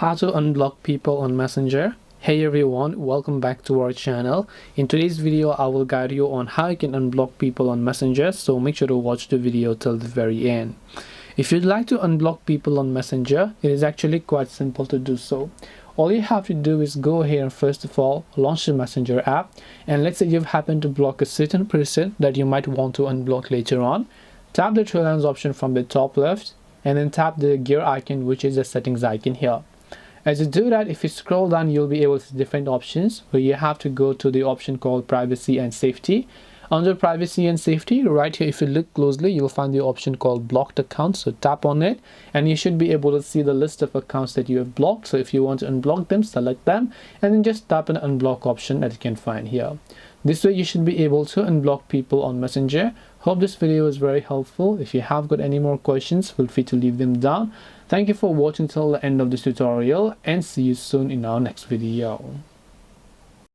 how to unblock people on Messenger. Hey everyone, welcome back to our channel. In today's video I will guide you on how you can unblock people on Messenger, so make sure to watch the video till the very end. If you'd like to unblock people on Messenger, it is actually quite simple to do so. All you have to do is go here and first of all launch the Messenger app, and let's say you've happened to block a certain person that you might want to unblock later on. Tap the three lines option from the top left and then tap the gear icon, which is the settings icon here. As you do that, if you scroll down, you'll be able to see different options where you have to go to the option called privacy and safety. Under privacy and safety, right here, if you look closely, you'll find the option called blocked accounts. So tap on it and you should be able to see the list of accounts that you have blocked. So if you want to unblock them, select them and then just tap an unblock option that you can find here. This way you should be able to unblock people on Messenger. Hope this video was very helpful. If you have got any more questions, feel free to leave them down. Thank you for watching till the end of this tutorial and see you soon in our next video.